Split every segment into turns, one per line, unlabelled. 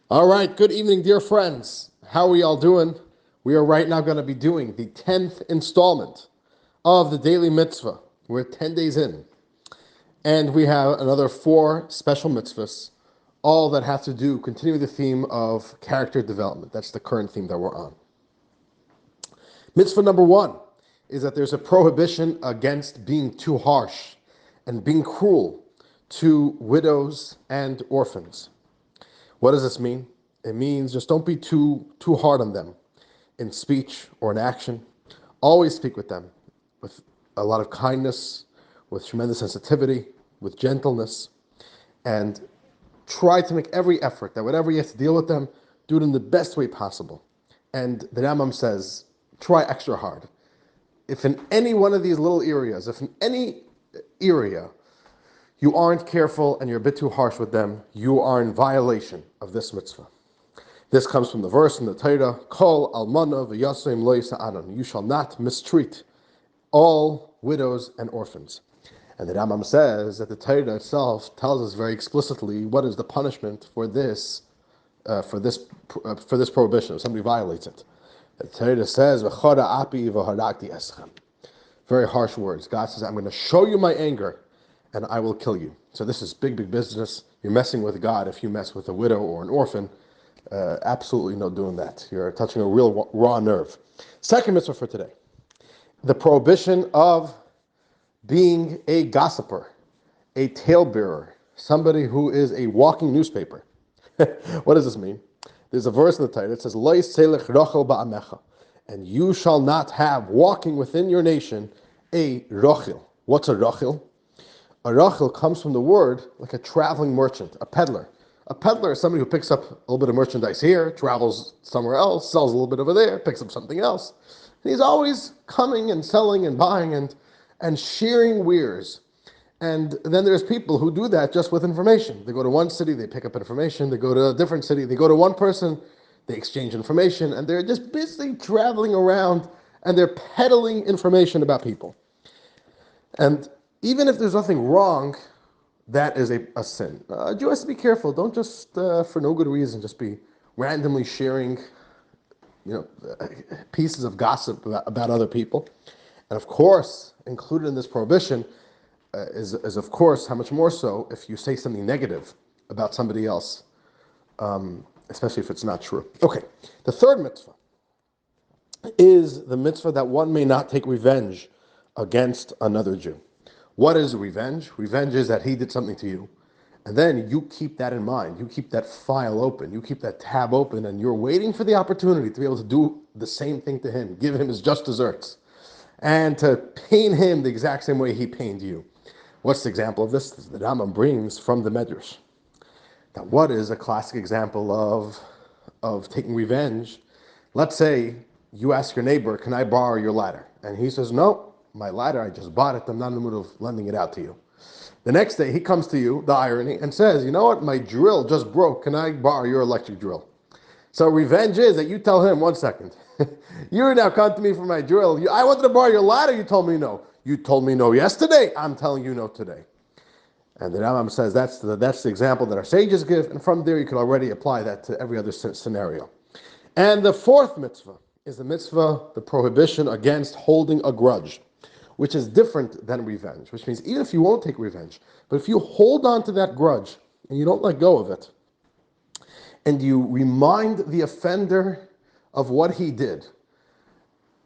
All right, good evening, dear friends. How are we all doing? We are right now going to be doing the 10th installment of the Daily Mitzvah. We're 10 days in, and we have another 4 special mitzvahs, all that have to do, continue the theme of character development. That's the current theme that we're on. Mitzvah number 1 is that there's a prohibition against being too harsh and being cruel to widows and orphans. What does this mean? It means just don't be too hard on them in speech or in action. Always speak with them with a lot of kindness, with tremendous sensitivity, with gentleness, and try to make every effort that whatever you have to deal with them, do it in the best way possible. And the Rambam says, try extra hard. If in any one of these little areas, if in any area you aren't careful and you're a bit too harsh with them, you are in violation of this mitzvah. This comes from the verse in the Torah, Kol almana v'yasem lo yisa'anon. You shall not mistreat all widows and orphans. And the Rambam says that the Torah itself tells us very explicitly what is the punishment for this prohibition if somebody violates it. The Torah says, V'chora api v'harakti eschem. Very harsh words. God says, I'm going to show you my anger and I will kill you. So this is big business. You're messing with God if you mess with a widow or an orphan. Absolutely no doing that. You're touching a real raw nerve. Second mitzvah for today. The prohibition of being a gossiper, a talebearer, somebody who is a walking newspaper. What does this mean? There's a verse in the Torah that says, Lo yiselech rochel ba'amecha, and you shall not have walking within your nation a rochil. What's a rochil? A rochil comes from the word like a traveling merchant, a peddler. A peddler is somebody who picks up a little bit of merchandise here, travels somewhere else, sells a little bit over there, picks up something else. And he's always coming and selling and buying and sharing wares. And then there's people who do that just with information. They go to one city, they pick up information. They go to a different city, they go to one person, they exchange information, and they're just busy traveling around and they're peddling information about people. And even if there's nothing wrong, that is a sin. A Jew has to be careful. Don't just, for no good reason, just be randomly sharing, pieces of gossip about other people. And of course, included in this prohibition is of course, how much more so if you say something negative about somebody else, especially if it's not true. Okay, the third mitzvah is the mitzvah that one may not take revenge against another Jew. What is revenge? Revenge is that he did something to you, and then you keep that in mind. You keep that file open. You keep that tab open, and you're waiting for the opportunity to be able to do the same thing to him, give him his just desserts, and to pain him the exact same way he pained you. What's the example of this? The Rambam brings from the Medrash. Now, what is a classic example of taking revenge? Let's say you ask your neighbor, can I borrow your ladder? And he says, no. My ladder, I just bought it. I'm not in the mood of lending it out to you. The next day, he comes to you, the irony, and says, you know what? My drill just broke. Can I borrow your electric drill? So revenge is that you tell him, 1 second, you now come to me for my drill. I wanted to borrow your ladder. You told me no. You told me no yesterday. I'm telling you no today. And the Rambam says that's the example that our sages give. And from there, you can already apply that to every other scenario. And the fourth mitzvah is the mitzvah, the prohibition against holding a grudge, which is different than revenge, which means even if you won't take revenge, but if you hold on to that grudge and you don't let go of it, and you remind the offender of what he did,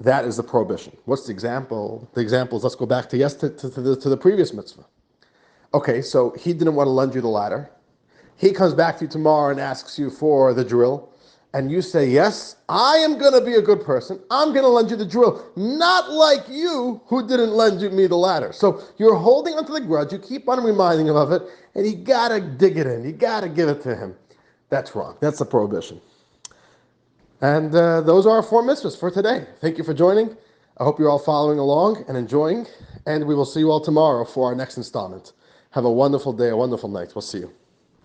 that is the prohibition. What's the example? The example is, let's go back to the previous mitzvah. Okay, so he didn't want to lend you the ladder. He comes back to you tomorrow and asks you for the drill. And you say, yes, I am going to be a good person. I'm going to lend you the drill. Not like you who didn't lend me the ladder. So you're holding onto the grudge. You keep on reminding him of it. And you got to dig it in. You got to give it to him. That's wrong. That's the prohibition. And those are our 4 mitzvahs for today. Thank you for joining. I hope you're all following along and enjoying. And we will see you all tomorrow for our next installment. Have a wonderful day, a wonderful night. We'll see you.